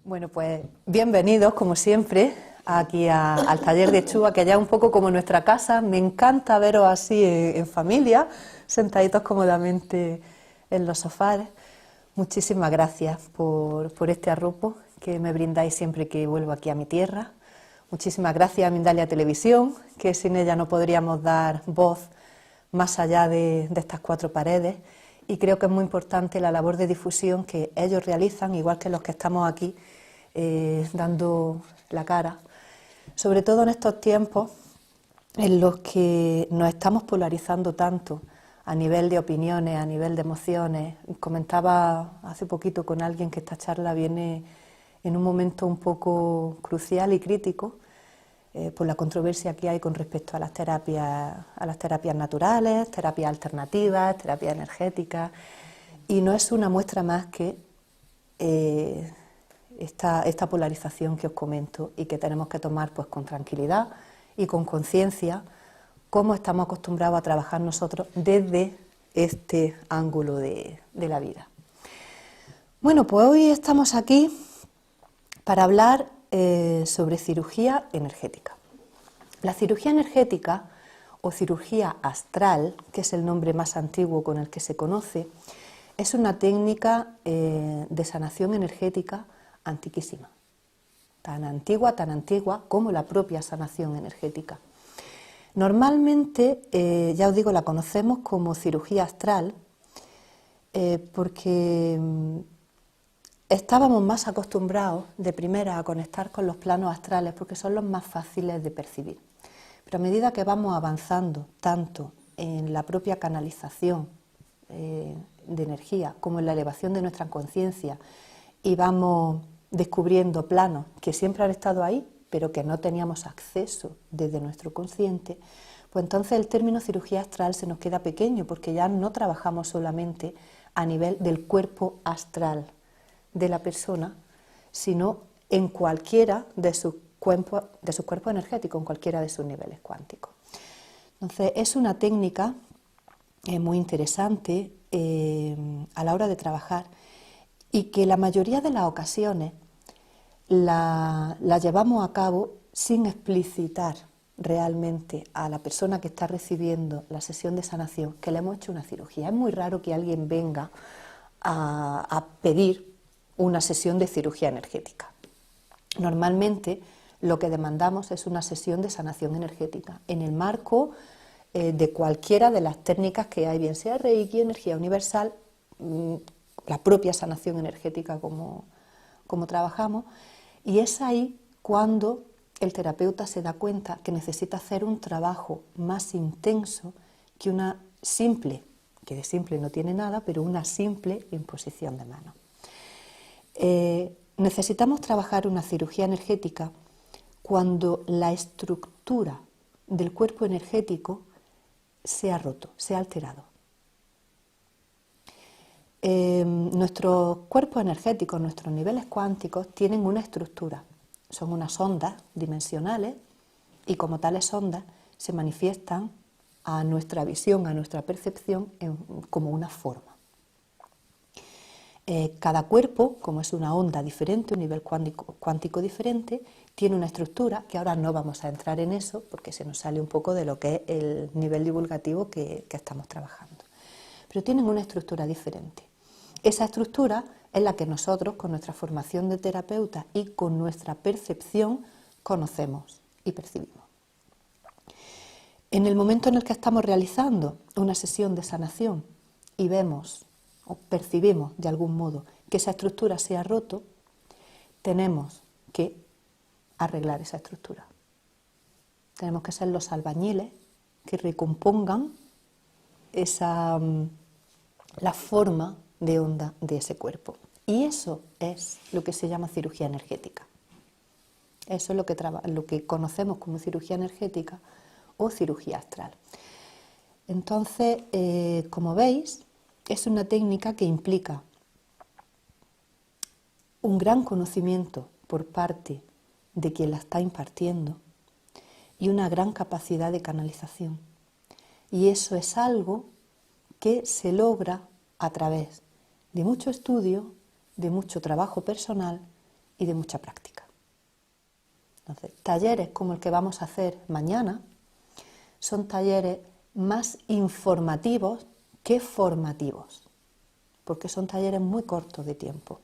Bueno, pues bienvenidos, como siempre, aquí al taller de Chua, que ya es un poco como nuestra casa. Me encanta veros así en familia, sentaditos cómodamente en los sofás. Muchísimas gracias por este arropo que me brindáis siempre que vuelvo aquí a mi tierra. Muchísimas gracias a Mindalia Televisión, que sin ella no podríamos dar voz más allá de estas cuatro paredes. Y creo que es muy importante la labor de difusión que ellos realizan, igual que los que estamos aquí dando la cara, sobre todo en estos tiempos en los que nos estamos polarizando tanto a nivel de opiniones, a nivel de emociones. Comentaba hace poquito con alguien que esta charla viene en un momento un poco crucial y crítico por la controversia que hay con respecto a las terapias naturales, terapias alternativas, terapias energéticas, y no es una muestra más que esta polarización que os comento y que tenemos que tomar pues con tranquilidad y con conciencia, cómo estamos acostumbrados a trabajar nosotros desde este ángulo de la vida. Bueno, pues hoy estamos aquí para hablar sobre cirugía energética. La cirugía energética o cirugía astral, que es el nombre más antiguo con el que se conoce, es una técnica de sanación energética antiquísima, tan antigua como la propia sanación energética. Normalmente, ya os digo, la conocemos como cirugía astral porque estábamos más acostumbrados de primera a conectar con los planos astrales porque son los más fáciles de percibir. Pero a medida que vamos avanzando tanto en la propia canalización de energía como en la elevación de nuestra conciencia y vamos descubriendo planos que siempre han estado ahí, pero que no teníamos acceso desde nuestro consciente, pues entonces el término cirugía astral se nos queda pequeño, porque ya no trabajamos solamente a nivel del cuerpo astral de la persona, sino en cualquiera de sus cuerpos energéticos, en cualquiera de sus niveles cuánticos. Entonces es una técnica muy interesante a la hora de trabajar y que la mayoría de las ocasiones la llevamos a cabo sin explicitar realmente a la persona que está recibiendo la sesión de sanación que le hemos hecho una cirugía. Es muy raro que alguien venga a pedir una sesión de cirugía energética. Normalmente lo que demandamos es una sesión de sanación energética en el marco de cualquiera de las técnicas que hay, bien sea Reiki, energía universal, la propia sanación energética como trabajamos, y es ahí cuando el terapeuta se da cuenta que necesita hacer un trabajo más intenso que una simple, que de simple no tiene nada, pero una simple imposición de mano. Necesitamos trabajar una cirugía energética cuando la estructura del cuerpo energético se ha roto, se ha alterado. Nuestros cuerpos energéticos, nuestros niveles cuánticos tienen una estructura, son unas ondas dimensionales y como tales ondas se manifiestan a nuestra visión, a nuestra percepción como una forma. Cada cuerpo, como es una onda diferente, un nivel cuántico diferente, tiene una estructura, que ahora no vamos a entrar en eso porque se nos sale un poco de lo que es el nivel divulgativo que estamos trabajando. Pero tienen una estructura diferente. Esa estructura es la que nosotros, con nuestra formación de terapeuta y con nuestra percepción, conocemos y percibimos. En el momento en el que estamos realizando una sesión de sanación y vemos o percibimos de algún modo que esa estructura se ha roto, tenemos que arreglar esa estructura. Tenemos que ser los albañiles que recompongan la forma de onda de ese cuerpo. Y eso es lo que se llama cirugía energética. Eso es lo que conocemos como cirugía energética o cirugía astral. Entonces, como veis, es una técnica que implica un gran conocimiento por parte de quien la está impartiendo y una gran capacidad de canalización. Y eso es algo que se logra a través de mucho estudio, de mucho trabajo personal y de mucha práctica. Entonces, talleres como el que vamos a hacer mañana son talleres más informativos que formativos, porque son talleres muy cortos de tiempo.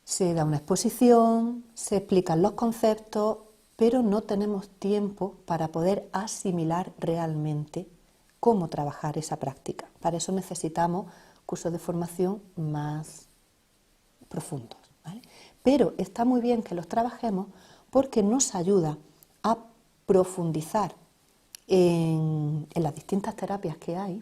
Se da una exposición, se explican los conceptos, pero no tenemos tiempo para poder asimilar realmente cómo trabajar esa práctica. Para eso necesitamos cursos de formación más profundos, ¿vale? Pero está muy bien que los trabajemos porque nos ayuda a profundizar en las distintas terapias que hay,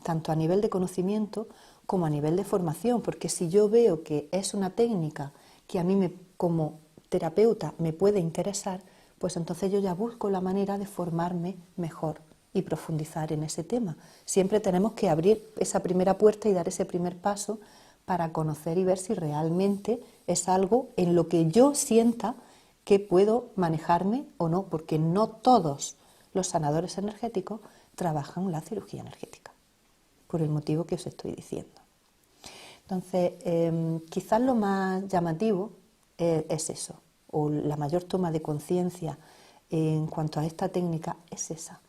tanto a nivel de conocimiento como a nivel de formación, porque si yo veo que es una técnica que a mí como terapeuta me puede interesar, pues entonces yo ya busco la manera de formarme mejor y profundizar en ese tema. Siempre tenemos que abrir esa primera puerta y dar ese primer paso para conocer y ver si realmente es algo en lo que yo sienta que puedo manejarme o no, porque no todos los sanadores energéticos trabajan la cirugía energética, por el motivo que os estoy diciendo. Entonces, quizás lo más llamativo es eso, o la mayor toma de conciencia en cuanto a esta técnica es esa,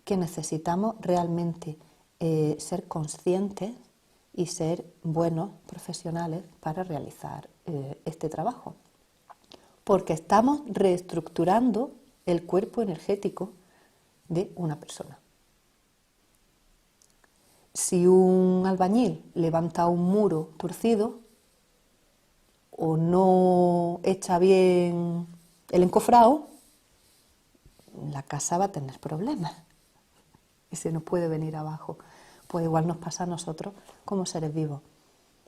que necesitamos realmente ser conscientes y ser buenos profesionales para realizar este trabajo, porque estamos reestructurando el cuerpo energético de una persona. Si un albañil levanta un muro torcido o no echa bien el encofrado, la casa va a tener problemas y se nos puede venir abajo. Pues igual nos pasa a nosotros como seres vivos.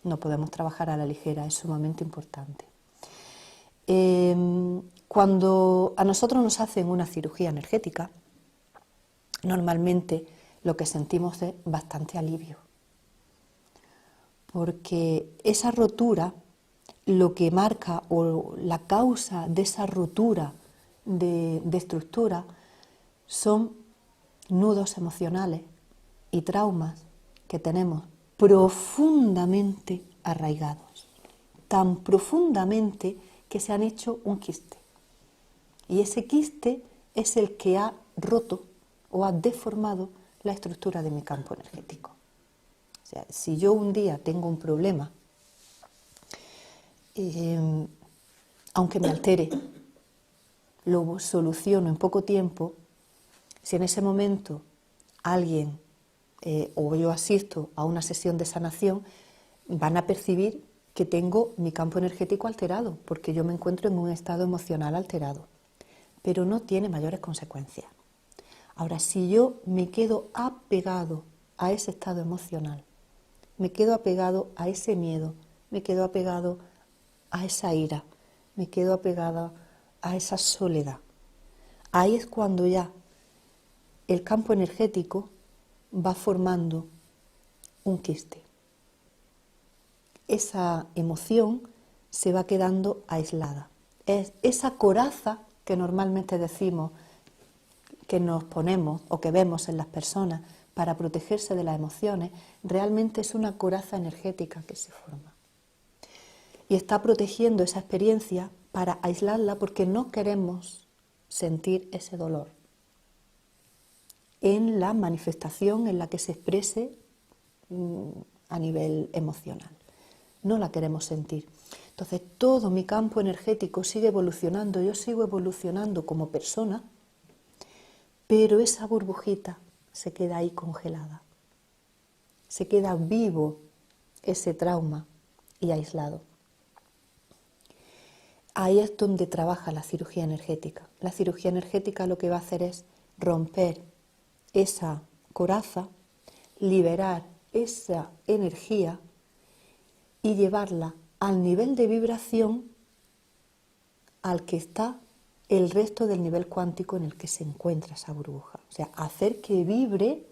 No podemos trabajar a la ligera, es sumamente importante. Cuando a nosotros nos hacen una cirugía energética, normalmente lo que sentimos es bastante alivio, porque esa rotura, lo que marca o la causa de esa rotura de estructura son nudos emocionales y traumas que tenemos profundamente arraigados, tan profundamente que se han hecho un quiste. Y ese quiste es el que ha roto o ha deformado la estructura de mi campo energético. O sea, si yo un día tengo un problema, aunque me altere, lo soluciono en poco tiempo, si en ese momento alguien o yo asisto a una sesión de sanación, van a percibir que tengo mi campo energético alterado, porque yo me encuentro en un estado emocional alterado, pero no tiene mayores consecuencias. Ahora, si yo me quedo apegado a ese estado emocional, me quedo apegado a ese miedo, me quedo apegado a esa ira, me quedo apegada a esa soledad, ahí es cuando ya el campo energético va formando un quiste. Esa emoción se va quedando aislada. Es esa coraza que normalmente decimos que nos ponemos o que vemos en las personas para protegerse de las emociones, realmente es una coraza energética que se forma. Y está protegiendo esa experiencia para aislarla porque no queremos sentir ese dolor en la manifestación en la que se exprese a nivel emocional. No la queremos sentir. Entonces todo mi campo energético sigue evolucionando, yo sigo evolucionando como persona, pero esa burbujita se queda ahí congelada. Se queda vivo ese trauma y aislado. Ahí es donde trabaja la cirugía energética. La cirugía energética lo que va a hacer es romper esa coraza, liberar esa energía y llevarla al nivel de vibración al que está el resto del nivel cuántico en el que se encuentra esa burbuja. O sea, hacer que vibre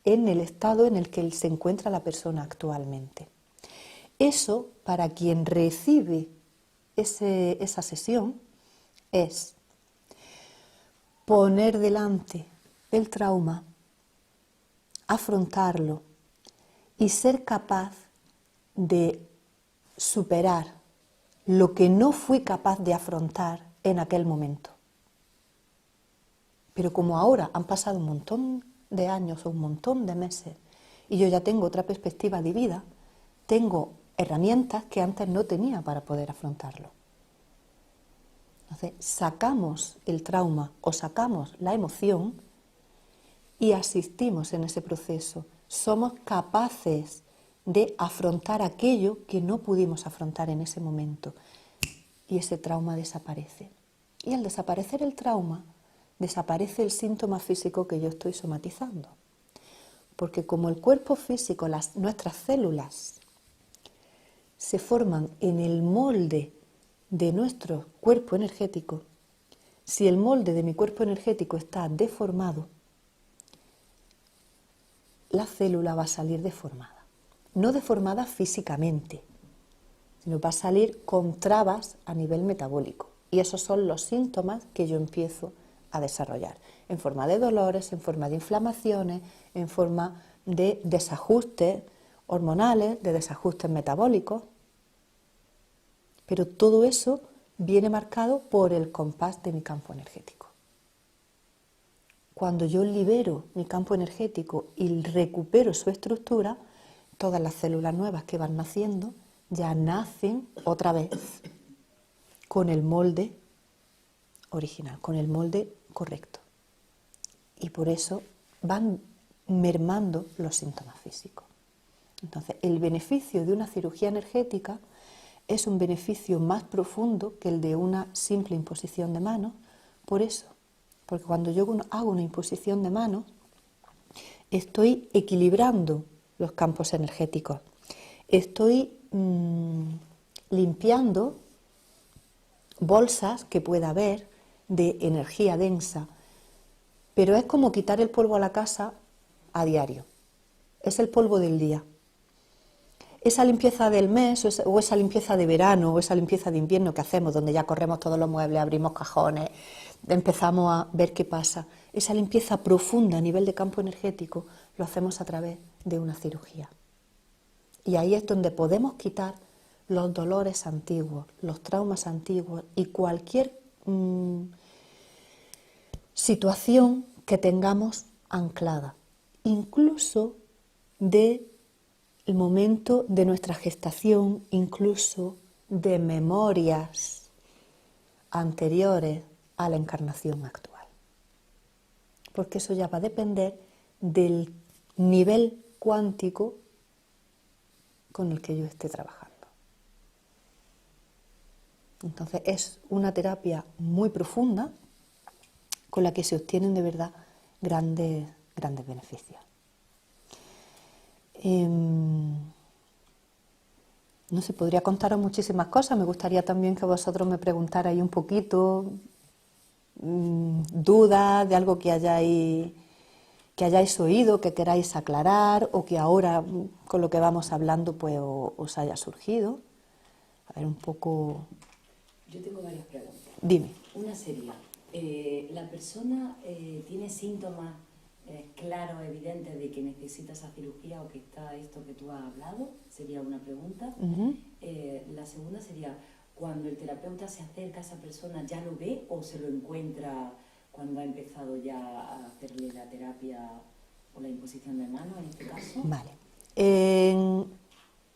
en el estado en el que se encuentra la persona actualmente. Eso, para quien recibe esa sesión, es poner delante el trauma, afrontarlo y ser capaz de superar lo que no fui capaz de afrontar en aquel momento. Pero como ahora han pasado un montón de años o un montón de meses y yo ya tengo otra perspectiva de vida, tengo herramientas que antes no tenía para poder afrontarlo. Entonces, sacamos el trauma o sacamos la emoción y asistimos en ese proceso. Somos capaces de afrontar aquello que no pudimos afrontar en ese momento y ese trauma desaparece. Y al desaparecer el trauma, desaparece el síntoma físico que yo estoy somatizando. Porque como el cuerpo físico, nuestras células se forman en el molde de nuestro cuerpo energético, si el molde de mi cuerpo energético está deformado, la célula va a salir deformada. No deformada físicamente, sino va a salir con trabas a nivel metabólico. Y esos son los síntomas que yo empiezo a desarrollar, en forma de dolores, en forma de inflamaciones, en forma de desajustes hormonales, de desajustes metabólicos. Pero todo eso viene marcado por el compás de mi campo energético. Cuando yo libero mi campo energético y recupero su estructura, todas las células nuevas que van naciendo ya nacen otra vez con el molde original, con el molde correcto. Y por eso van mermando los síntomas físicos. Entonces, el beneficio de una cirugía energética es un beneficio más profundo que el de una simple imposición de manos. Por eso, porque cuando yo hago una imposición de manos, estoy equilibrando los campos energéticos, estoy limpiando bolsas que pueda haber de energía densa, pero es como quitar el polvo a la casa a diario, es el polvo del día. Esa limpieza del mes o esa limpieza de verano o esa limpieza de invierno que hacemos, donde ya corremos todos los muebles, abrimos cajones, empezamos a ver qué pasa, esa limpieza profunda a nivel de campo energético lo hacemos a través de una cirugía. Y ahí es donde podemos quitar los dolores antiguos, los traumas antiguos y cualquier situación que tengamos anclada, incluso del momento de nuestra gestación, incluso de memorias anteriores a la encarnación actual. Porque eso ya va a depender del nivel cuántico con el que yo esté trabajando. Entonces es una terapia muy profunda con la que se obtienen de verdad grandes beneficios. No sé, podría contaros muchísimas cosas. Me gustaría también que vosotros me preguntarais un poquito, dudas de algo que hayáis oído, que queráis aclarar o que ahora con lo que vamos hablando pues os haya surgido. A ver, un poco... Yo tengo varias preguntas. Dime. Una sería, ¿la persona tiene síntomas claros, evidentes de que necesita esa cirugía o que está esto que tú has hablado? Sería una pregunta. La segunda sería, cuando el terapeuta se acerca a esa persona, ¿ya lo ve o se lo encuentra cuando ha empezado ya a hacerle la terapia o la imposición de mano en este caso? Vale.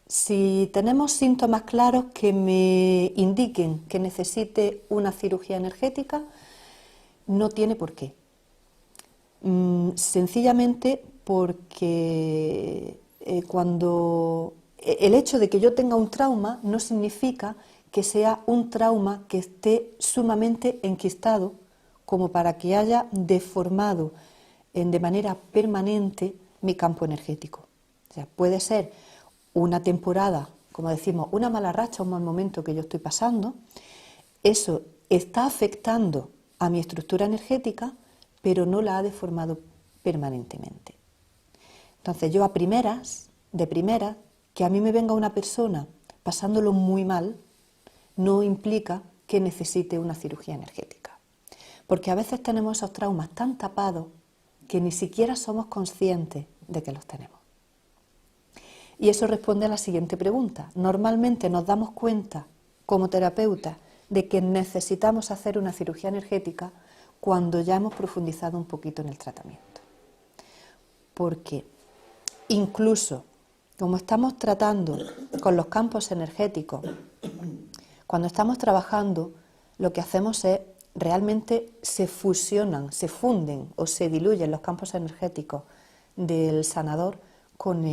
Si tenemos síntomas claros que me indiquen que necesite una cirugía energética, no tiene por qué. Sencillamente porque cuando el hecho de que yo tenga un trauma no significa que sea un trauma que esté sumamente enquistado como para que haya deformado de manera permanente mi campo energético. O sea, puede ser una temporada, como decimos, una mala racha, un mal momento que yo estoy pasando, eso está afectando a mi estructura energética, pero no la ha deformado permanentemente. Entonces yo de primeras, que a mí me venga una persona pasándolo muy mal, no implica que necesite una cirugía energética. porque a veces tenemos esos traumas tan tapados que ni siquiera somos conscientes de que los tenemos. Y eso responde a la siguiente pregunta. Normalmente nos damos cuenta, como terapeutas, de que necesitamos hacer una cirugía energética cuando ya hemos profundizado un poquito en el tratamiento. Porque incluso como estamos tratando con los campos energéticos, cuando estamos trabajando, lo que hacemos es realmente se fusionan, se funden o se diluyen los campos energéticos del sanador con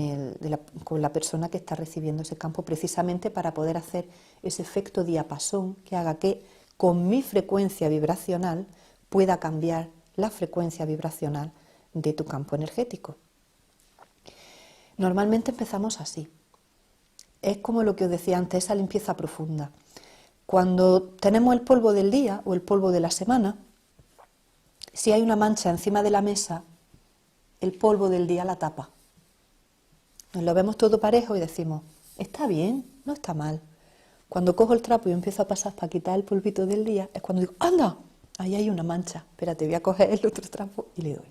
la persona que está recibiendo ese campo, precisamente para poder hacer ese efecto diapasón que haga que con mi frecuencia vibracional pueda cambiar la frecuencia vibracional de tu campo energético. Normalmente empezamos así. Es como lo que os decía antes, esa limpieza profunda. Cuando tenemos el polvo del día o el polvo de la semana, si hay una mancha encima de la mesa, el polvo del día la tapa. Nos lo vemos todo parejo y decimos, está bien, no está mal. Cuando cojo el trapo y empiezo a pasar para quitar el polvito del día, es cuando digo, anda, ahí hay una mancha, espérate, voy a coger el otro trapo y le doy.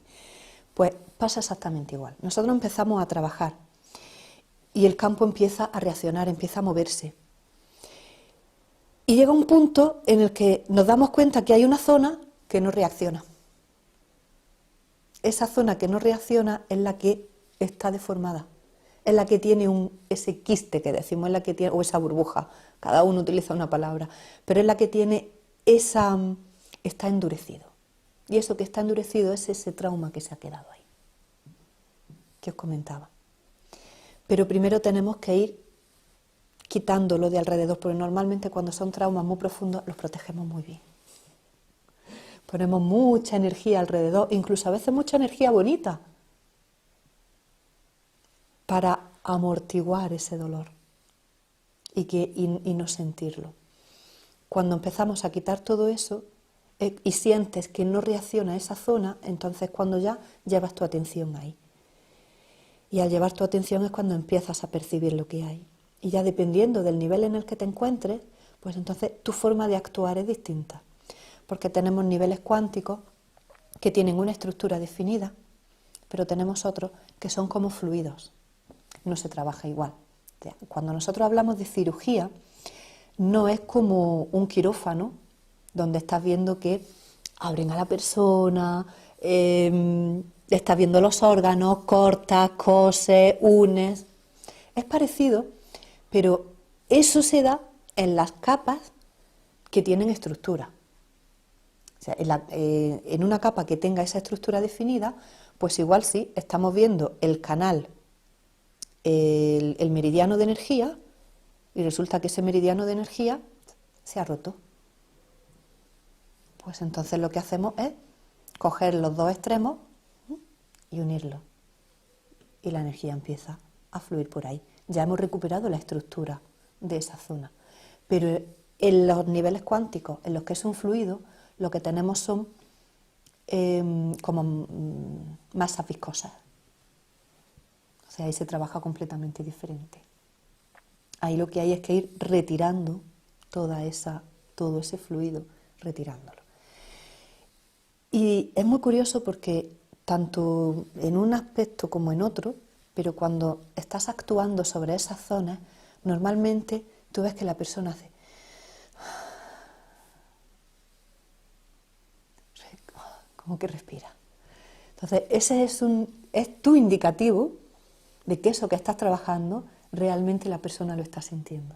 Pues pasa exactamente igual. Nosotros empezamos a trabajar y el campo empieza a reaccionar, empieza a moverse. Y llega un punto en el que nos damos cuenta que hay una zona que no reacciona. Esa zona que no reacciona es la que está deformada, es la que tiene ese quiste que decimos, es la que tiene, o esa burbuja, cada uno utiliza una palabra, pero es la que tiene está endurecido. Y eso que está endurecido es ese trauma que se ha quedado ahí, que os comentaba. Pero primero tenemos que ir quitándolo de alrededor, porque normalmente cuando son traumas muy profundos los protegemos muy bien. Ponemos mucha energía alrededor, incluso a veces mucha energía bonita, para amortiguar ese dolor y no sentirlo. Cuando empezamos a quitar todo eso y sientes que no reacciona esa zona, entonces cuando ya llevas tu atención ahí. Y al llevar tu atención es cuando empiezas a percibir lo que hay. Y ya dependiendo del nivel en el que te encuentres, pues entonces tu forma de actuar es distinta. Porque tenemos niveles cuánticos que tienen una estructura definida, pero tenemos otros que son como fluidos. No se trabaja igual. Cuando nosotros hablamos de cirugía, no es como un quirófano donde estás viendo que abren a la persona, estás viendo los órganos, cortas, coses, unes. Es parecido, pero eso se da en las capas que tienen estructura. O sea, en una capa que tenga esa estructura definida, pues igual sí, estamos viendo el canal, el meridiano de energía, y resulta que ese meridiano de energía se ha roto. Pues entonces lo que hacemos es coger los dos extremos y unirlos. Y la energía empieza a fluir por ahí. Ya hemos recuperado la estructura de esa zona. Pero en los niveles cuánticos, en los que es un fluido, lo que tenemos son como masas viscosas. O sea, ahí se trabaja completamente diferente. Ahí lo que hay es que ir retirando todo ese fluido, retirándolo. Y es muy curioso porque tanto en un aspecto como en otro, pero cuando estás actuando sobre esas zonas, normalmente tú ves que la persona hace como que respira. Entonces, ese es tu indicativo de que eso que estás trabajando realmente la persona lo está sintiendo.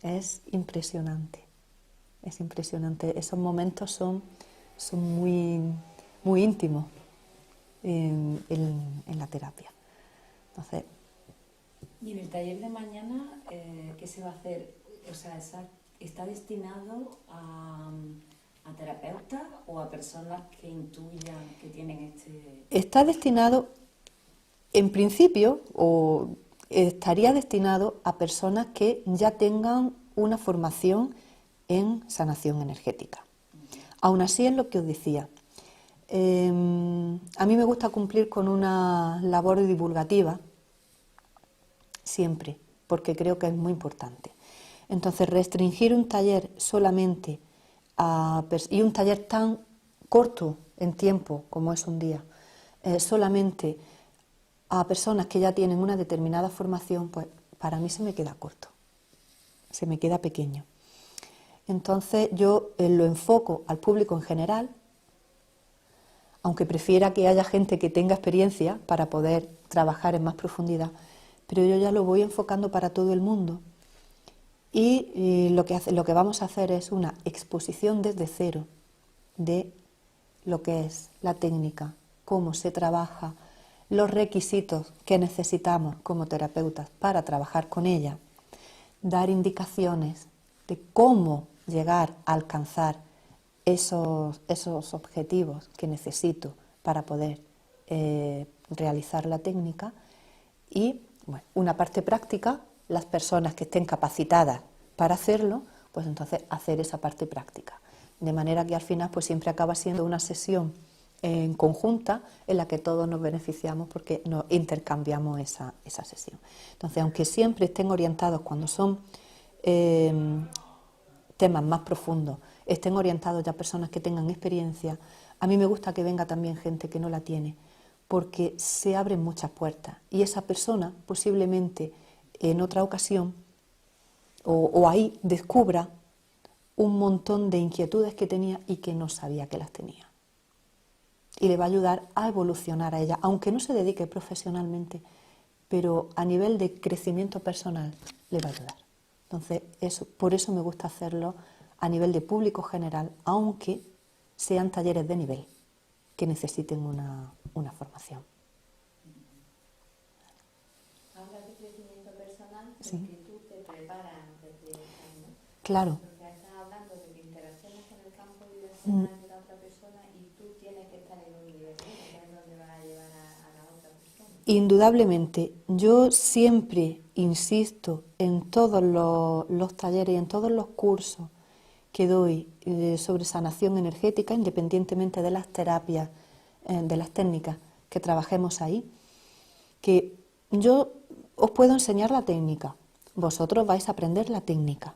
Es impresionante, es impresionante. Esos momentos son muy, muy íntimos en la terapia. Entonces, y en el taller de mañana, ¿qué se va a hacer? O sea, ¿está destinado a terapeutas o a personas que intuyan que tienen este...? Está destinado, en principio, o estaría destinado a personas que ya tengan una formación en sanación energética. Aún así es lo que os decía. A mí me gusta cumplir con una labor divulgativa, siempre, porque creo que es muy importante. Entonces, restringir un taller solamente y un taller tan corto en tiempo como es un día, solamente a personas que ya tienen una determinada formación, pues para mí se me queda corto, se me queda pequeño. Entonces yo lo enfoco al público en general, aunque prefiera que haya gente que tenga experiencia para poder trabajar en más profundidad, pero yo ya lo voy enfocando para todo el mundo y lo que vamos a hacer es una exposición desde cero de lo que es la técnica, cómo se trabaja, los requisitos que necesitamos como terapeutas para trabajar con ella, dar indicaciones de cómo llegar a alcanzar esos objetivos que necesito para poder realizar la técnica y bueno, una parte práctica, las personas que estén capacitadas para hacerlo, pues entonces hacer esa parte práctica. De manera que al final pues siempre acaba siendo una sesión en conjunta en la que todos nos beneficiamos porque nos intercambiamos esa sesión. Entonces, aunque siempre estén orientados cuando son temas más profundos, estén orientados ya a personas que tengan experiencia, a mí me gusta que venga también gente que no la tiene, porque se abren muchas puertas y esa persona posiblemente en otra ocasión o ahí descubra un montón de inquietudes que tenía y que no sabía que las tenía. Y le va a ayudar a evolucionar a ella, aunque no se dedique profesionalmente, pero a nivel de crecimiento personal le va a ayudar. Entonces, por eso me gusta hacerlo a nivel de público general, aunque sean talleres de nivel que necesiten una formación. Hablas de crecimiento personal porque Sí. tú te preparas desde ahí, ¿no? Claro. Porque estás hablando de que interaccionas con el campo vibracional de la otra persona y tú tienes que estar en un nivel, ¿no? Que es donde vas a llevar a la otra persona. Indudablemente, yo siempre insisto en todos los talleres y en todos los cursos que doy sobre sanación energética, independientemente de las terapias, de las técnicas que trabajemos ahí, que yo os puedo enseñar la técnica, vosotros vais a aprender la técnica,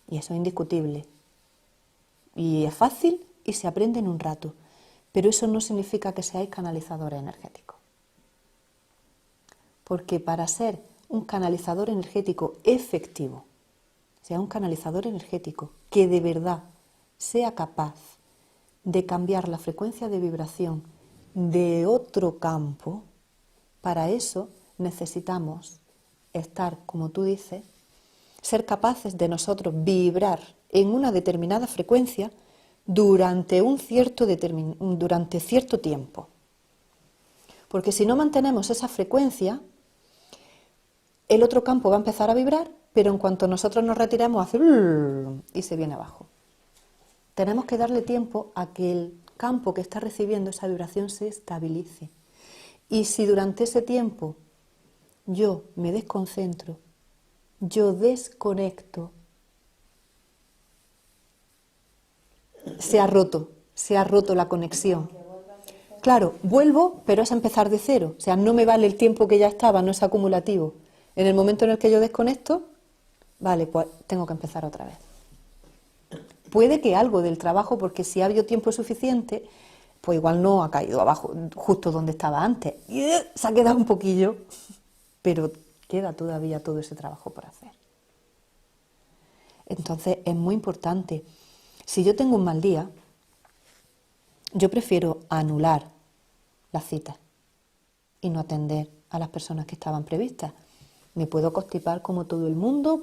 y eso es indiscutible. Y es fácil y se aprende en un rato, pero eso no significa que seáis canalizadores energéticos. Porque para ser un canalizador energético efectivo, sea un canalizador energético que de verdad sea capaz de cambiar la frecuencia de vibración de otro campo, para eso necesitamos estar, como tú dices, ser capaces de nosotros vibrar en una determinada frecuencia durante cierto tiempo. Porque si no mantenemos esa frecuencia, el otro campo va a empezar a vibrar, pero en cuanto nosotros nos retiremos hace y se viene abajo. Tenemos que darle tiempo a que el campo que está recibiendo esa vibración se estabilice. Y si durante ese tiempo yo me desconcentro, yo desconecto, se ha roto la conexión. Claro, vuelvo, pero es empezar de cero. O sea, no me vale el tiempo que ya estaba, no es acumulativo. En el momento en el que yo desconecto, vale, pues tengo que empezar otra vez. Puede que algo del trabajo, porque si ha habido tiempo suficiente, pues igual no ha caído abajo, justo donde estaba antes. Y se ha quedado un poquillo, pero queda todavía todo ese trabajo por hacer. Entonces es muy importante. Si yo tengo un mal día, yo prefiero anular las citas y no atender a las personas que estaban previstas. Me puedo constipar como todo el mundo,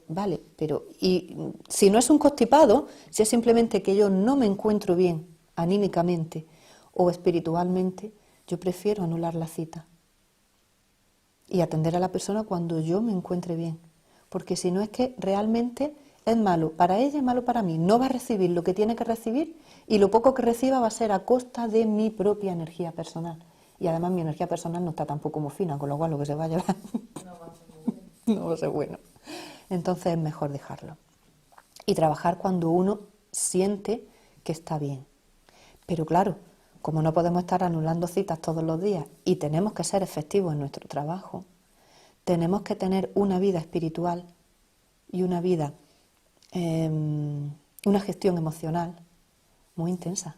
vale, pero y si no es un constipado, si es simplemente que yo no me encuentro bien anímicamente o espiritualmente, yo prefiero anular la cita y atender a la persona cuando yo me encuentre bien, porque si no es que realmente es malo para ella y malo para mí, no va a recibir lo que tiene que recibir y lo poco que reciba va a ser a costa de mi propia energía personal. Y además mi energía personal no está tampoco muy fina, con lo cual lo que se va a llevar no va a ser bueno. Entonces es mejor dejarlo. Y trabajar cuando uno siente que está bien. Pero claro, como no podemos estar anulando citas todos los días y tenemos que ser efectivos en nuestro trabajo, tenemos que tener una vida espiritual y una vida una gestión emocional muy intensa.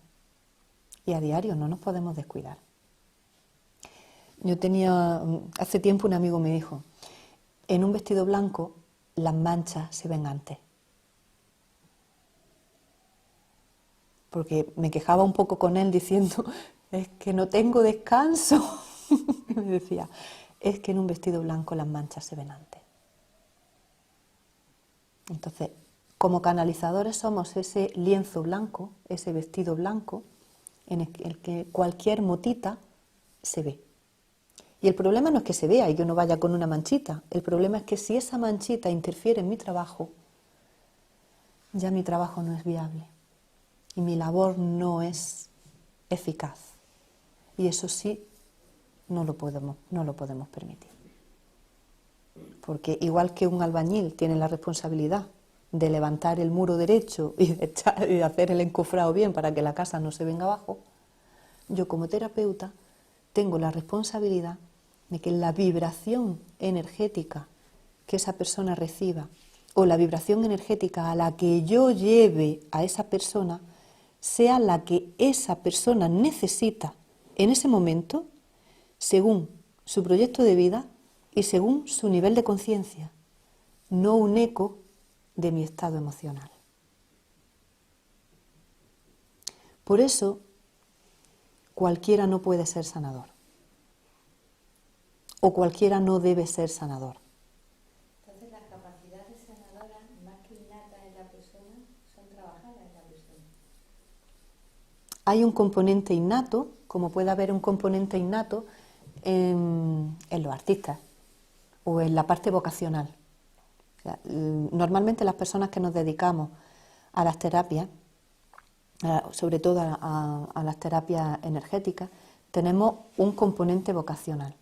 Y a diario no nos podemos descuidar. Yo tenía, hace tiempo un amigo me dijo, en un vestido blanco las manchas se ven antes. Porque me quejaba un poco con él diciendo, es que no tengo descanso. Y me decía, es que en un vestido blanco las manchas se ven antes. Entonces, como canalizadores somos ese lienzo blanco, ese vestido blanco, en el que cualquier motita se ve. Y el problema no es que se vea y que uno vaya con una manchita, el problema es que si esa manchita interfiere en mi trabajo, ya mi trabajo no es viable y mi labor no es eficaz. Y eso sí, no lo podemos permitir. Porque igual que un albañil tiene la responsabilidad de levantar el muro derecho y de hacer el encofrado bien para que la casa no se venga abajo, yo como terapeuta tengo la responsabilidad de que la vibración energética que esa persona reciba o la vibración energética a la que yo lleve a esa persona sea la que esa persona necesita en ese momento según su proyecto de vida y según su nivel de conciencia, no un eco de mi estado emocional. Por eso, cualquiera no puede ser sanador. O cualquiera no debe ser sanador. Entonces, las capacidades sanadoras, más que innatas en la persona, son trabajadas en la persona. Hay un componente innato, como puede haber un componente innato en los artistas o en la parte vocacional. O sea, normalmente las personas que nos dedicamos a las terapias, sobre todo a las terapias energéticas, tenemos un componente vocacional.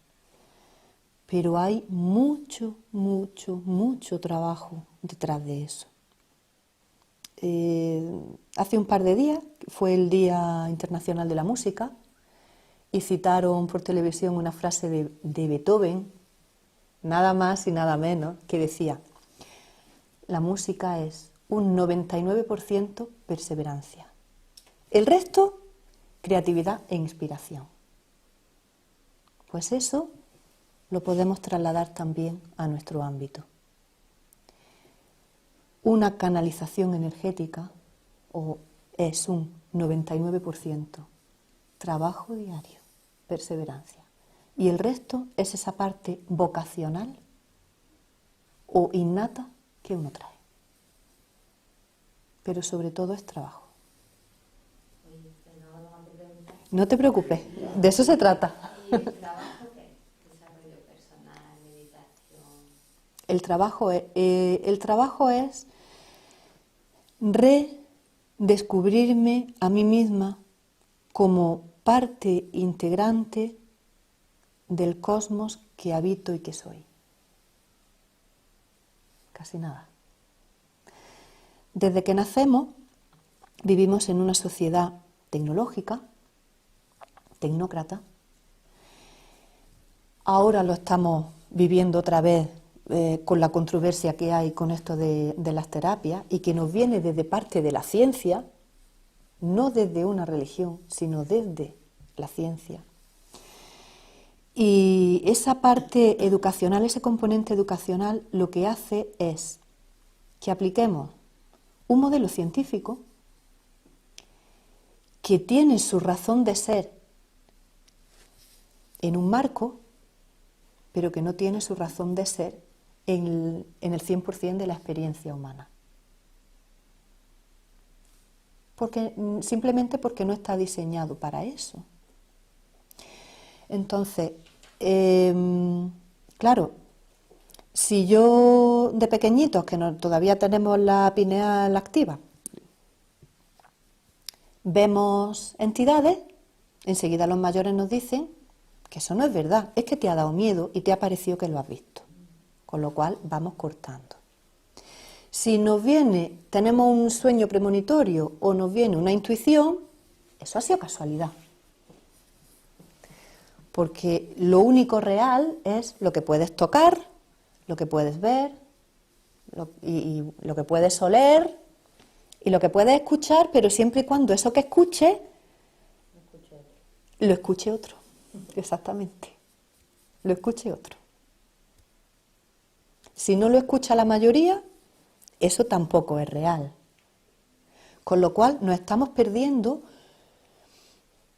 Pero hay mucho trabajo detrás de eso. Hace un par de días fue el Día Internacional de la Música y citaron por televisión una frase de Beethoven, nada más y nada menos, que decía: la música es un 99% perseverancia. El resto, creatividad e inspiración. Pues eso lo podemos trasladar también a nuestro ámbito. Una canalización energética es un 99% trabajo diario, perseverancia. Y el resto es esa parte vocacional o innata que uno trae. Pero sobre todo es trabajo. Oye, perdón, una pregunta. No te preocupes, de eso se trata. ¿Y el trabajo qué? Desarrollo personal, meditación. El trabajo es redescubrirme a mí misma como parte integrante del cosmos que habito y que soy. Casi nada. Desde que nacemos vivimos en una sociedad tecnológica, tecnócrata. Ahora lo estamos viviendo otra vez con la controversia que hay con esto de las terapias y que nos viene desde parte de la ciencia, no desde una religión, sino desde la ciencia. Y esa parte educacional, ese componente educacional, lo que hace es que apliquemos un modelo científico que tiene su razón de ser en un marco, pero que no tiene su razón de ser en el 100% de la experiencia humana. Simplemente porque no está diseñado para eso. Entonces, claro, si yo de pequeñitos, que todavía tenemos la pineal activa, vemos entidades, enseguida los mayores nos dicen que eso no es verdad, es que te ha dado miedo y te ha parecido que lo has visto. Con lo cual vamos cortando. Si tenemos un sueño premonitorio o nos viene una intuición, eso ha sido casualidad. Porque lo único real es lo que puedes tocar, lo que puedes ver y lo que puedes oler, Y lo que puedes escuchar, pero siempre y cuando eso que escuche, lo escuche otro. Exactamente. Lo escuche otro. Si no lo escucha la mayoría, eso tampoco es real. Con lo cual nos estamos perdiendo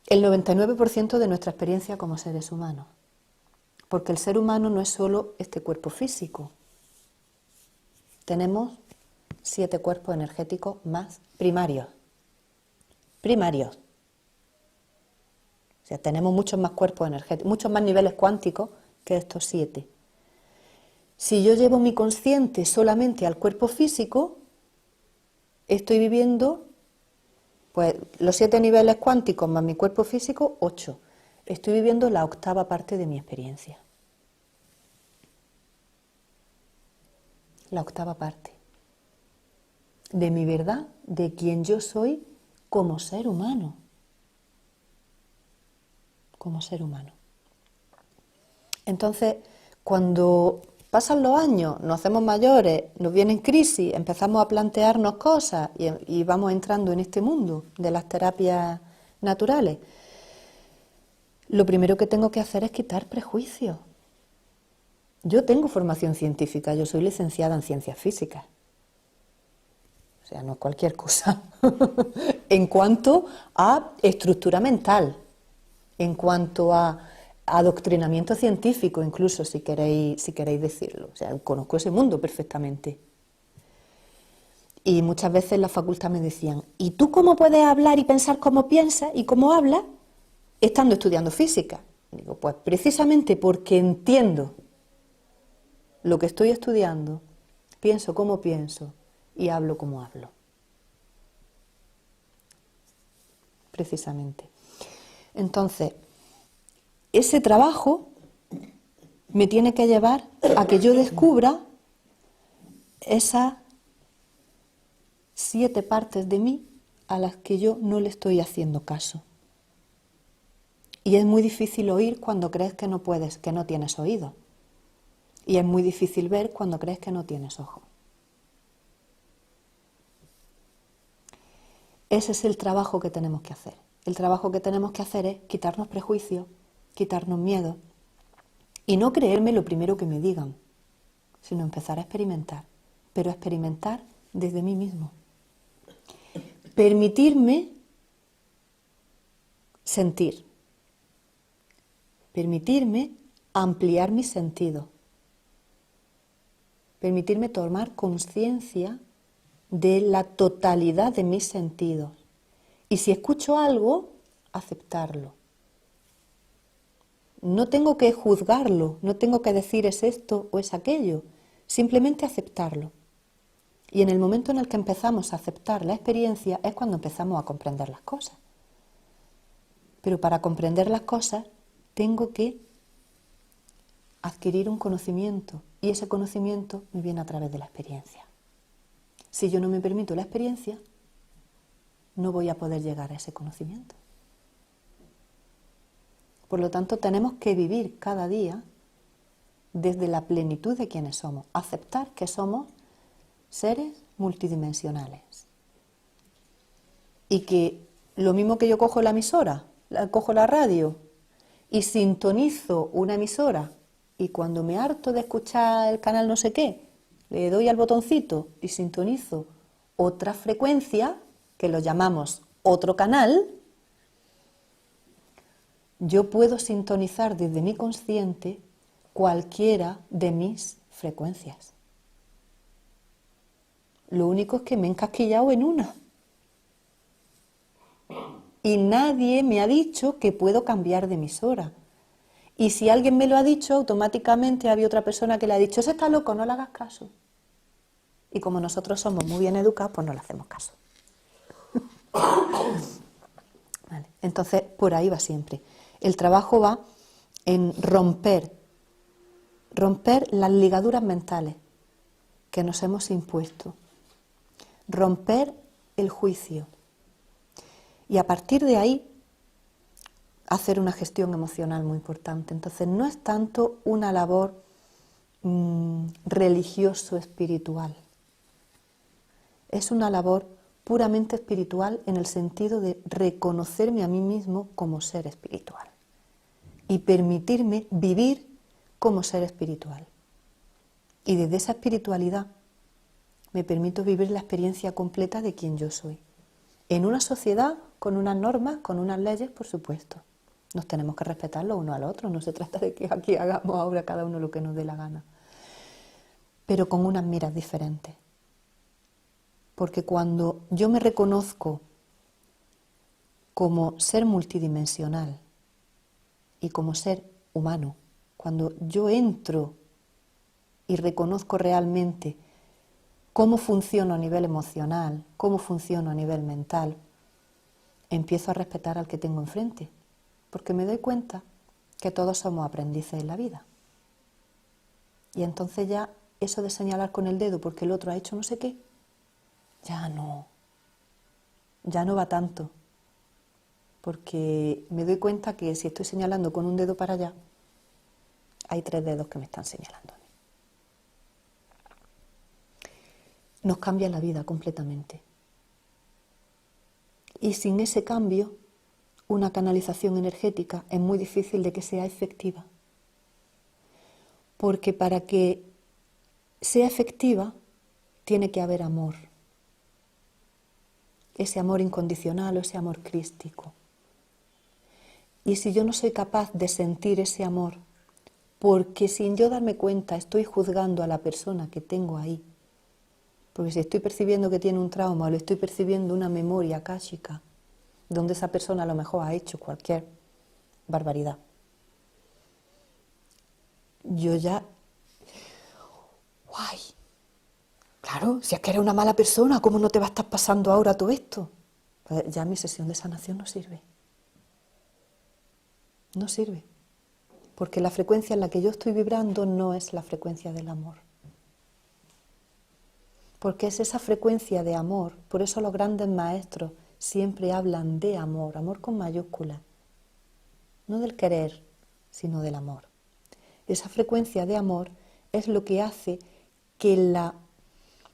el 99% de nuestra experiencia como seres humanos. Porque el ser humano no es solo este cuerpo físico. Tenemos 7 cuerpos energéticos más primarios. Primarios. O sea, tenemos muchos más cuerpos energéticos, muchos más niveles cuánticos que estos 7. Si yo llevo mi consciente solamente al cuerpo físico, estoy viviendo, pues, los 7 niveles cuánticos más mi cuerpo físico, 8. Estoy viviendo la 8ª parte de mi experiencia. La 8ª parte de mi verdad, de quien yo soy como ser humano. Como ser humano. Entonces, cuando pasan los años, nos hacemos mayores, nos vienen crisis, empezamos a plantearnos cosas y vamos entrando en este mundo de las terapias naturales, lo primero que tengo que hacer es quitar prejuicios. Yo tengo formación científica, yo soy licenciada en ciencias físicas. O sea, no es cualquier cosa. En cuanto a estructura mental, en cuanto a adoctrinamiento científico, incluso, si queréis decirlo. O sea, conozco ese mundo perfectamente. Y muchas veces en la facultad me decían, ¿y tú cómo puedes hablar y pensar como piensas y cómo hablas estando estudiando física? Digo, pues precisamente porque entiendo lo que estoy estudiando, pienso como pienso y hablo como hablo. Precisamente. Entonces, ese trabajo me tiene que llevar a que yo descubra esas 7 partes de mí a las que yo no le estoy haciendo caso. Y es muy difícil oír cuando crees que no puedes, que no tienes oído. Y es muy difícil ver cuando crees que no tienes ojos. Ese es el trabajo que tenemos que hacer. El trabajo que tenemos que hacer es quitarnos prejuicios, quitarnos miedo y no creerme lo primero que me digan, sino empezar a experimentar, pero a experimentar desde mí mismo. Permitirme sentir, permitirme ampliar mis sentidos, permitirme tomar conciencia de la totalidad de mis sentidos y si escucho algo, aceptarlo. No tengo que juzgarlo, no tengo que decir es esto o es aquello, simplemente aceptarlo. Y en el momento en el que empezamos a aceptar la experiencia es cuando empezamos a comprender las cosas. Pero para comprender las cosas tengo que adquirir un conocimiento y ese conocimiento me viene a través de la experiencia. Si yo no me permito la experiencia, no voy a poder llegar a ese conocimiento. Por lo tanto, tenemos que vivir cada día desde la plenitud de quienes somos, aceptar que somos seres multidimensionales. Y que lo mismo que yo cojo la emisora, cojo la radio y sintonizo una emisora y cuando me harto de escuchar el canal no sé qué, le doy al botoncito y sintonizo otra frecuencia, que lo llamamos otro canal, yo puedo sintonizar desde mi consciente cualquiera de mis frecuencias. Lo único es que me he encasquillado en una. Y nadie me ha dicho que puedo cambiar de emisora. Y si alguien me lo ha dicho, automáticamente había otra persona que le ha dicho, ese está loco, no le hagas caso. Y como nosotros somos muy bien educados, pues no le hacemos caso. Vale. Entonces, por ahí va siempre. El trabajo va en romper las ligaduras mentales que nos hemos impuesto, romper el juicio y a partir de ahí hacer una gestión emocional muy importante. Entonces, no es tanto una labor religioso-espiritual, es una labor puramente espiritual en el sentido de reconocerme a mí mismo como ser espiritual y permitirme vivir como ser espiritual. Y desde esa espiritualidad me permito vivir la experiencia completa de quien yo soy. En una sociedad, con unas normas, con unas leyes, por supuesto. Nos tenemos que respetar los unos al otro, no se trata de que aquí hagamos ahora cada uno lo que nos dé la gana. Pero con unas miras diferentes. Porque cuando yo me reconozco como ser multidimensional y como ser humano, cuando yo entro y reconozco realmente cómo funciono a nivel emocional, cómo funciono a nivel mental, empiezo a respetar al que tengo enfrente, porque me doy cuenta que todos somos aprendices en la vida. Y entonces ya eso de señalar con el dedo porque el otro ha hecho no sé qué, ya no va tanto, porque me doy cuenta que si estoy señalando con un dedo para allá, hay 3 dedos que me están señalando a mí. Nos cambia la vida completamente. Y sin ese cambio, una canalización energética es muy difícil de que sea efectiva. Porque para que sea efectiva, tiene que haber amor. Ese amor incondicional o ese amor crístico. Y si yo no soy capaz de sentir ese amor, porque sin yo darme cuenta estoy juzgando a la persona que tengo ahí, porque si estoy percibiendo que tiene un trauma o le estoy percibiendo una memoria akáshica, donde esa persona a lo mejor ha hecho cualquier barbaridad, yo ya, guay, claro, si es que eres una mala persona, ¿cómo no te va a estar pasando ahora todo esto? Pues ya mi sesión de sanación no sirve. No sirve. Porque la frecuencia en la que yo estoy vibrando no es la frecuencia del amor. Porque es esa frecuencia de amor, por eso los grandes maestros siempre hablan de amor, amor con mayúsculas. No del querer, sino del amor. Esa frecuencia de amor es lo que hace que la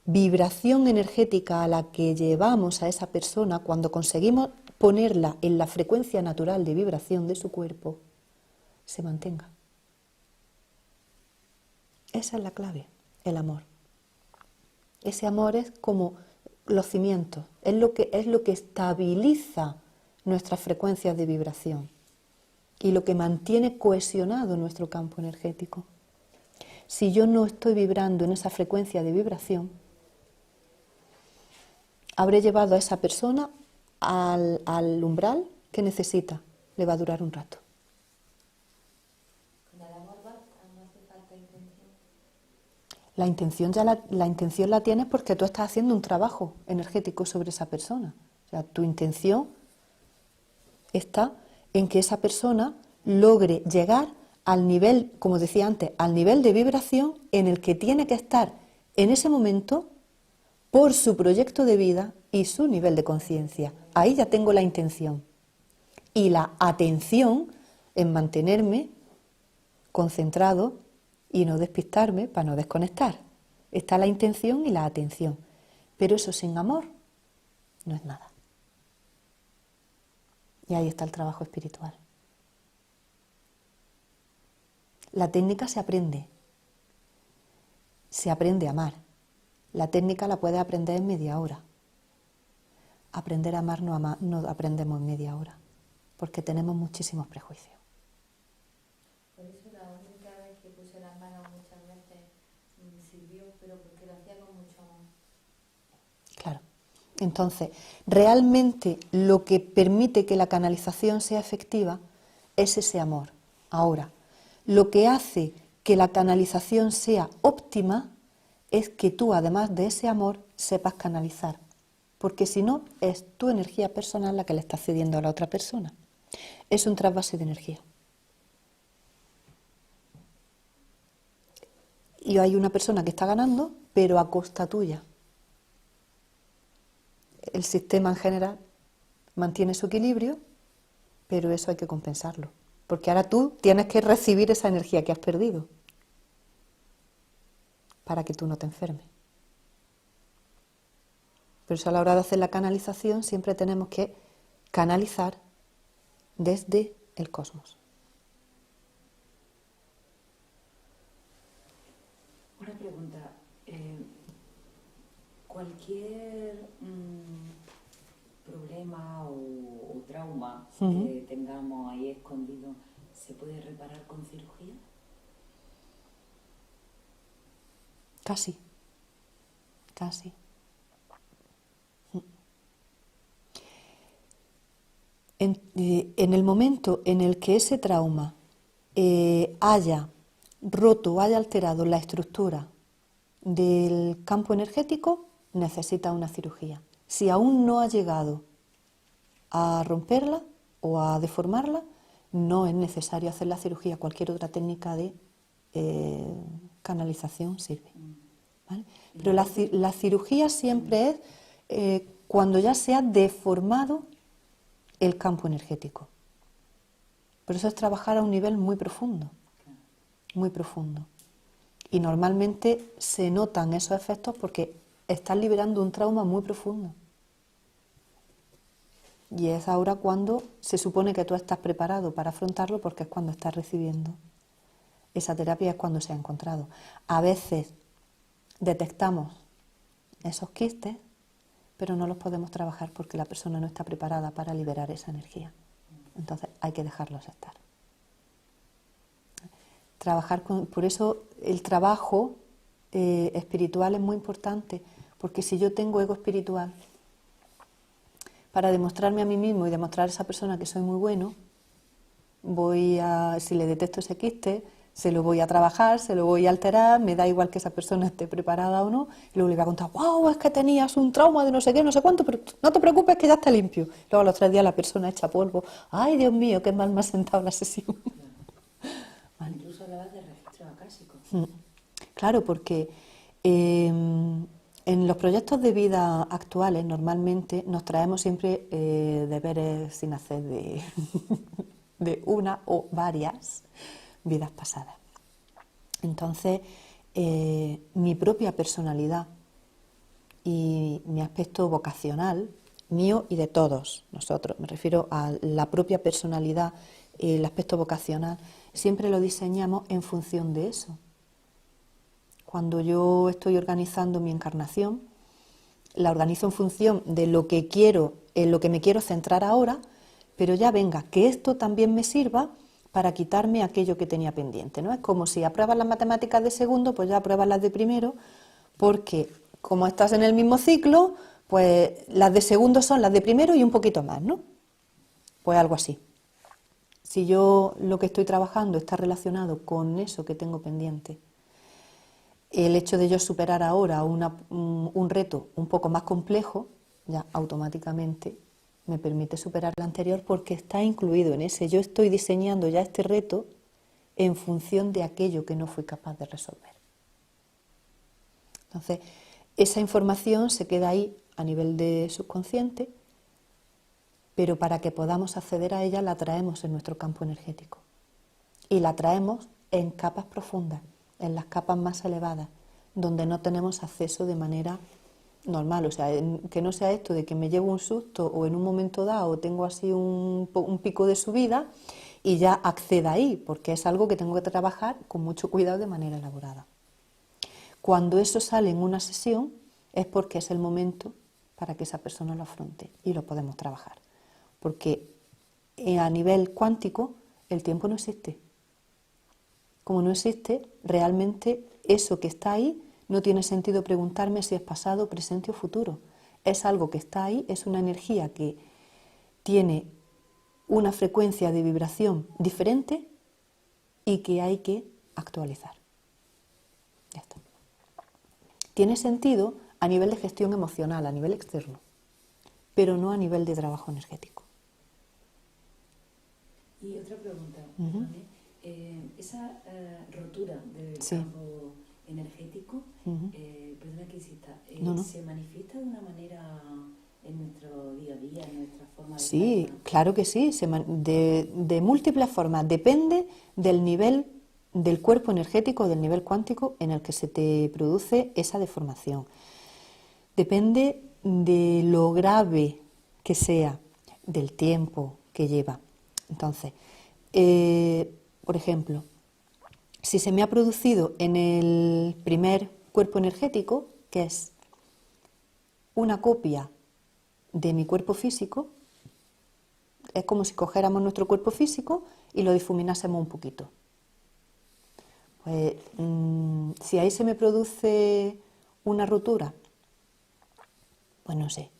vibración energética a la que llevamos a esa persona, cuando conseguimos ponerla en la frecuencia natural de vibración de su cuerpo, se mantenga. Esa es la clave, el amor. Ese amor es como los cimientos, es lo que estabiliza nuestras frecuencias de vibración y lo que mantiene cohesionado nuestro campo energético. Si yo no estoy vibrando en esa frecuencia de vibración, habré llevado a esa persona al umbral que necesita, le va a durar un rato. Con el amor no hace falta intención. La intención la tienes porque tú estás haciendo un trabajo energético sobre esa persona. O sea, tu intención está en que esa persona logre llegar al nivel, como decía antes, al nivel de vibración en el que tiene que estar en ese momento por su proyecto de vida y su nivel de conciencia. Ahí ya tengo la intención. Y la atención en mantenerme concentrado y no despistarme para no desconectar. Está la intención y la atención. Pero eso sin amor no es nada. Y ahí está el trabajo espiritual. La técnica se aprende a amar. La técnica la puedes aprender en media hora. Aprender a amar no aprendemos en media hora, porque tenemos muchísimos prejuicios. Por eso la única vez que puse las manos muchas veces sirvió, pero porque lo hacía con mucho amor. Claro. Entonces, realmente lo que permite que la canalización sea efectiva es ese amor. Ahora, lo que hace que la canalización sea óptima es que tú, además de ese amor, sepas canalizar. Porque si no, es tu energía personal la que le está cediendo a la otra persona. Es un trasvase de energía. Y hay una persona que está ganando, pero a costa tuya. El sistema en general mantiene su equilibrio, pero eso hay que compensarlo. Porque ahora tú tienes que recibir esa energía que has perdido para que tú no te enfermes. Por eso a la hora de hacer la canalización siempre tenemos que canalizar desde el cosmos. Una pregunta. Cualquier problema o trauma que tengamos ahí escondido, ¿se puede reparar con cirugía? Casi. En el momento en el que ese trauma haya roto o haya alterado la estructura del campo energético, necesita una cirugía. Si aún no ha llegado a romperla o a deformarla, no es necesario hacer la cirugía. Cualquier otra técnica de canalización sirve, ¿vale? Pero la cirugía siempre es cuando ya se ha deformado el campo energético. Por eso es trabajar a un nivel muy profundo, muy profundo. Y normalmente se notan esos efectos porque estás liberando un trauma muy profundo. Y es ahora cuando se supone que tú estás preparado para afrontarlo, porque es cuando estás recibiendo esa terapia, es cuando se ha encontrado. A veces detectamos esos quistes, pero no los podemos trabajar porque la persona no está preparada para liberar esa energía. Entonces hay que dejarlos estar. Por eso el trabajo espiritual es muy importante, porque si yo tengo ego espiritual, para demostrarme a mí mismo y demostrar a esa persona que soy muy bueno, si le detecto ese quiste, se lo voy a trabajar, se lo voy a alterar, me da igual que esa persona esté preparada o no, y luego le voy a contar, wow, es que tenías un trauma de no sé qué, no sé cuánto, pero no te preocupes que ya está limpio. Luego a los 3 días la persona echa polvo, ay Dios mío, qué mal me ha sentado la sesión. ¿Vale? Incluso hablabas de registro acásico. Claro, porque en los proyectos de vida actuales normalmente nos traemos siempre deberes sin hacer de una o varias vidas pasadas. Entonces, mi propia personalidad y mi aspecto vocacional, mío y de todos nosotros, me refiero a la propia personalidad, el aspecto vocacional, siempre lo diseñamos en función de eso. Cuando yo estoy organizando mi encarnación, la organizo en función de lo que quiero, en lo que me quiero centrar ahora, pero ya venga, que esto también me sirva para quitarme aquello que tenía pendiente, ¿no? Es como si apruebas las matemáticas de segundo, pues ya apruebas las de primero, porque como estás en el mismo ciclo, pues las de segundo son las de primero y un poquito más, ¿no? Pues algo así. Si yo lo que estoy trabajando está relacionado con eso que tengo pendiente, el hecho de yo superar ahora un reto un poco más complejo, ya automáticamente me permite superar el anterior porque está incluido en ese. Yo estoy diseñando ya este reto en función de aquello que no fui capaz de resolver. Entonces, esa información se queda ahí a nivel de subconsciente, pero para que podamos acceder a ella la traemos en nuestro campo energético. Y la traemos en capas profundas, en las capas más elevadas, donde no tenemos acceso de manera normal, o sea, que no sea esto de que me llevo un susto o en un momento dado tengo así un pico de subida y ya acceda ahí, porque es algo que tengo que trabajar con mucho cuidado de manera elaborada. Cuando eso sale en una sesión es porque es el momento para que esa persona lo afronte y lo podemos trabajar, porque a nivel cuántico el tiempo no existe. Como no existe, realmente eso que está ahí no tiene sentido preguntarme si es pasado, presente o futuro. Es algo que está ahí, es una energía que tiene una frecuencia de vibración diferente y que hay que actualizar. Ya está. Tiene sentido a nivel de gestión emocional, a nivel externo, pero no a nivel de trabajo energético. Y otra pregunta, ¿vale? Esa rotura del campo energético, perdona que insista, no. ¿se manifiesta de una manera en nuestro día a día, en nuestra forma de Sí, estar? claro que sí, de múltiples formas, depende del nivel del cuerpo energético, del nivel cuántico en el que se te produce esa deformación. Depende de lo grave que sea, del tiempo que lleva. Entonces, por ejemplo, si se me ha producido en el primer cuerpo energético, que es una copia de mi cuerpo físico, es como si cogiéramos nuestro cuerpo físico y lo difuminásemos un poquito. Pues, si ahí se me produce una rotura, pues no sé,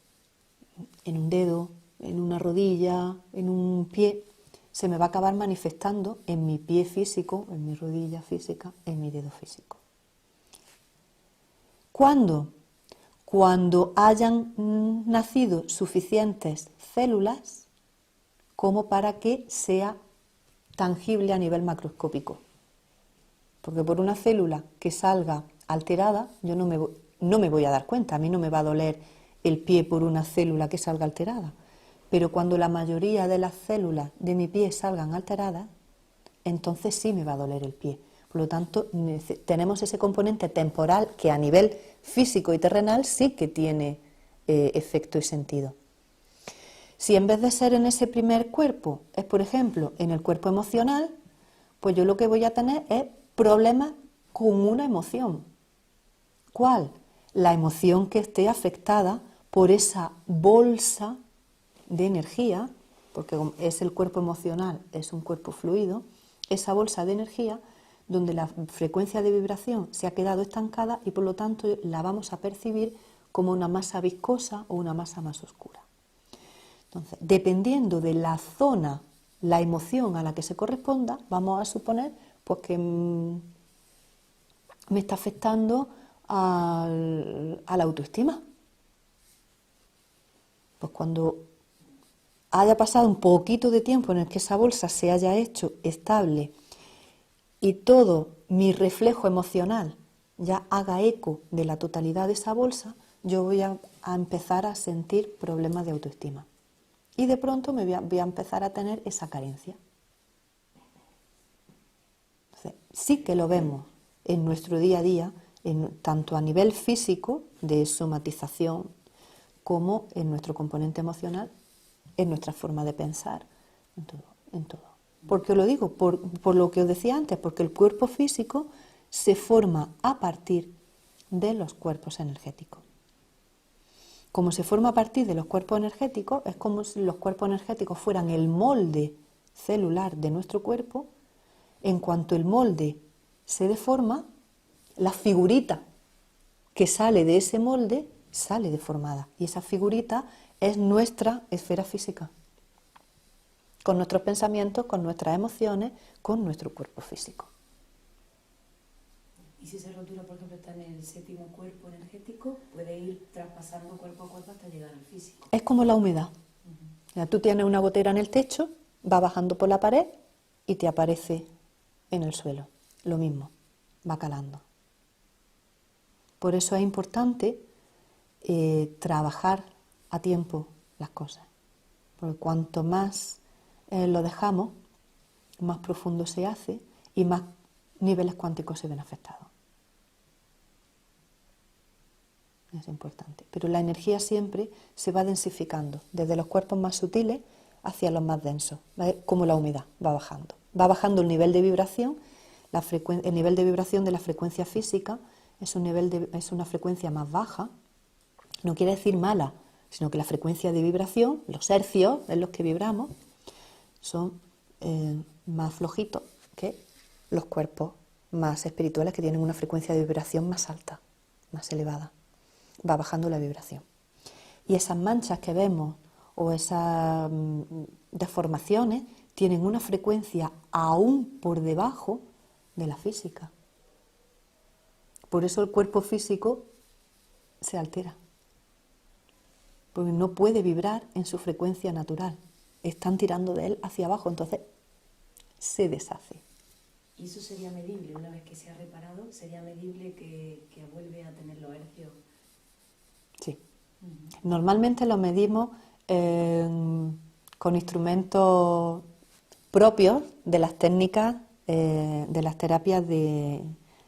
en un dedo, en una rodilla, en un pie, se me va a acabar manifestando en mi pie físico, en mi rodilla física, en mi dedo físico. ¿Cuándo? Cuando hayan nacido suficientes células como para que sea tangible a nivel macroscópico. Porque por una célula que salga alterada, yo no me voy a dar cuenta, a mí no me va a doler el pie por una célula que salga alterada. Pero cuando la mayoría de las células de mi pie salgan alteradas, entonces sí me va a doler el pie. Por lo tanto, tenemos ese componente temporal que a nivel físico y terrenal sí que tiene efecto y sentido. Si en vez de ser en ese primer cuerpo, es por ejemplo en el cuerpo emocional, pues yo lo que voy a tener es problemas con una emoción. ¿Cuál? La emoción que esté afectada por esa bolsa de energía, porque es el cuerpo emocional, es un cuerpo fluido, esa bolsa de energía donde la frecuencia de vibración se ha quedado estancada y por lo tanto la vamos a percibir como una masa viscosa o una masa más oscura. Entonces, dependiendo de la zona, la emoción a la que se corresponda, vamos a suponer pues, que me está afectando a la autoestima. Pues cuando haya pasado un poquito de tiempo en el que esa bolsa se haya hecho estable y todo mi reflejo emocional ya haga eco de la totalidad de esa bolsa, yo voy a empezar a sentir problemas de autoestima. Y de pronto voy a empezar a tener esa carencia. Entonces, sí que lo vemos en nuestro día a día, tanto a nivel físico, de somatización, como en nuestro componente emocional, en nuestra forma de pensar, en todo. ¿Por qué lo digo? Por lo que os decía antes, porque el cuerpo físico se forma a partir de los cuerpos energéticos. Como se forma a partir de los cuerpos energéticos, es como si los cuerpos energéticos fueran el molde celular de nuestro cuerpo. En cuanto el molde se deforma, la figurita que sale de ese molde sale deformada. Y esa figurita es nuestra esfera física, con nuestros pensamientos, con nuestras emociones, con nuestro cuerpo físico. Y si esa rotura, por ejemplo, está en el séptimo cuerpo energético, puede ir traspasando cuerpo a cuerpo hasta llegar al físico. Es como la humedad. Tú tienes una gotera en el techo, va bajando por la pared y te aparece en el suelo. Lo mismo, va calando. Por eso es importante trabajar a tiempo las cosas. Porque cuanto más lo dejamos, más profundo se hace y más niveles cuánticos se ven afectados. Es importante. Pero la energía siempre se va densificando, desde los cuerpos más sutiles hacia los más densos, ¿vale? Como la humedad va bajando. Va bajando el nivel de vibración, el nivel de vibración de la frecuencia física es una frecuencia más baja, no quiere decir mala, sino que la frecuencia de vibración, los hercios en los que vibramos, son más flojitos que los cuerpos más espirituales que tienen una frecuencia de vibración más alta, más elevada. Va bajando la vibración. Y esas manchas que vemos o esas deformaciones tienen una frecuencia aún por debajo de la física. Por eso el cuerpo físico se altera, porque no puede vibrar en su frecuencia natural. Están tirando de él hacia abajo, entonces se deshace. ¿Y eso sería medible una vez que se ha reparado? ¿Sería medible que vuelve a tener los hercios? Sí. Normalmente lo medimos con instrumentos propios de las técnicas de las terapias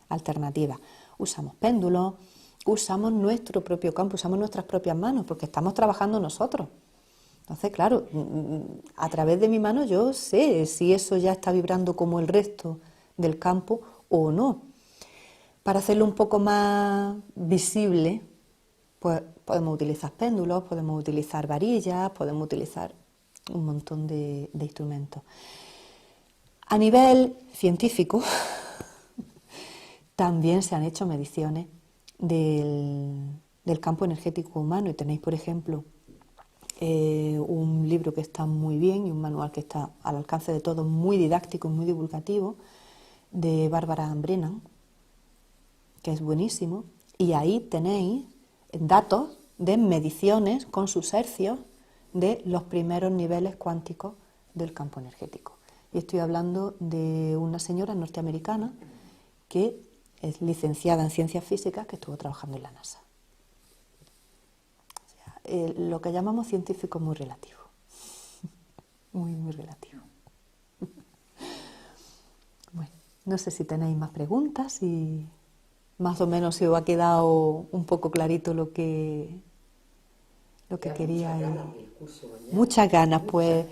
alternativas. Usamos péndulos, usamos nuestro propio campo, usamos nuestras propias manos, porque estamos trabajando nosotros. Entonces, claro, a través de mi mano yo sé si eso ya está vibrando como el resto del campo o no. Para hacerlo un poco más visible, pues podemos utilizar péndulos, podemos utilizar varillas, podemos utilizar un montón de instrumentos. A nivel científico, también se han hecho mediciones del campo energético humano y tenéis, por ejemplo, un libro que está muy bien y un manual que está al alcance de todos, muy didáctico y muy divulgativo, de Bárbara Brennan, que es buenísimo, y ahí tenéis datos de mediciones con sus hercios de los primeros niveles cuánticos del campo energético. Y estoy hablando de una señora norteamericana que es licenciada en ciencias físicas que estuvo trabajando en la NASA. O sea, lo que llamamos científico muy relativo. Muy, muy relativo. Bueno, no sé si tenéis más preguntas y más o menos se os ha quedado un poco clarito lo que quería. Muchas ganas, pues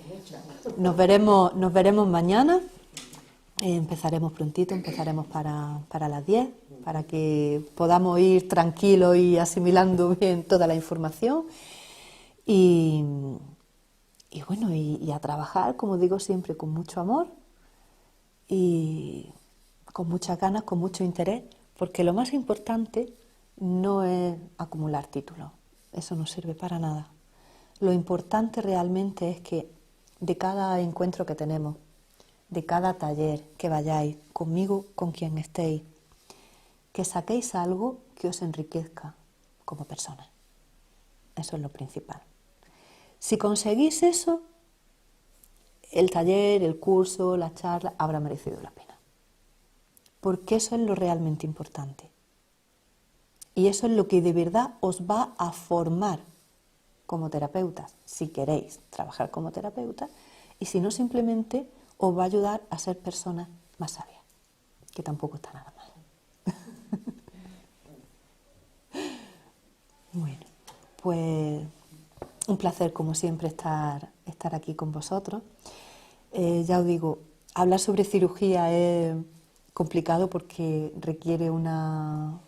nos veremos mañana. Empezaremos prontito, empezaremos para las 10, para que podamos ir tranquilos y asimilando bien toda la información. Y bueno, y a trabajar, como digo siempre, con mucho amor y con muchas ganas, con mucho interés, porque lo más importante no es acumular títulos, eso no sirve para nada. Lo importante realmente es que de cada encuentro que tenemos, de cada taller que vayáis, conmigo, con quien estéis, que saquéis algo que os enriquezca como persona. Eso es lo principal. Si conseguís eso, el taller, el curso, la charla, habrá merecido la pena. Porque eso es lo realmente importante. Y eso es lo que de verdad os va a formar como terapeutas, si queréis trabajar como terapeutas, y si no, simplemente os va a ayudar a ser personas más sabias, que tampoco está nada mal. Bueno, pues un placer como siempre estar aquí con vosotros. Ya os digo, hablar sobre cirugía es complicado porque requiere una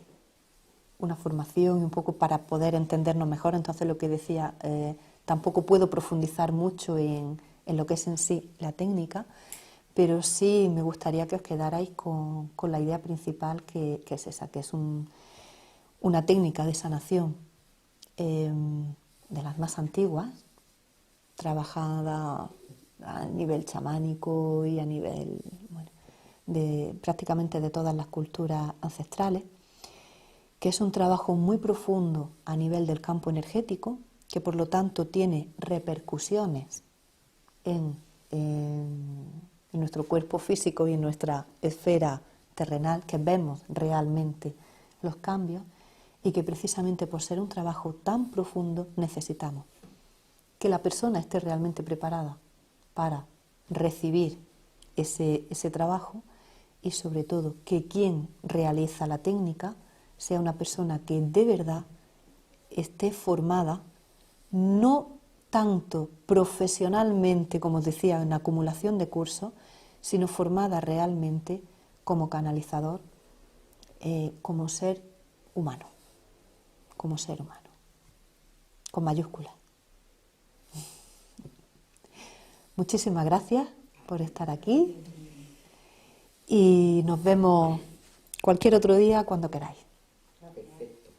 formación y un poco para poder entendernos mejor. Entonces, lo que decía, tampoco puedo profundizar mucho en lo que es en sí la técnica, pero sí me gustaría que os quedarais con la idea principal que es esa, que es una técnica de sanación de las más antiguas, trabajada a nivel chamánico y a nivel, bueno, prácticamente de todas las culturas ancestrales, que es un trabajo muy profundo a nivel del campo energético, que por lo tanto tiene repercusiones en nuestro cuerpo físico y en nuestra esfera terrenal, que vemos realmente los cambios, y que precisamente por ser un trabajo tan profundo necesitamos que la persona esté realmente preparada para recibir ese trabajo, y sobre todo que quien realiza la técnica sea una persona que de verdad esté formada, no tanto profesionalmente, como os decía, en acumulación de cursos, sino formada realmente como canalizador, como ser humano, con mayúsculas. Muchísimas gracias por estar aquí y nos vemos cualquier otro día cuando queráis. Perfecto.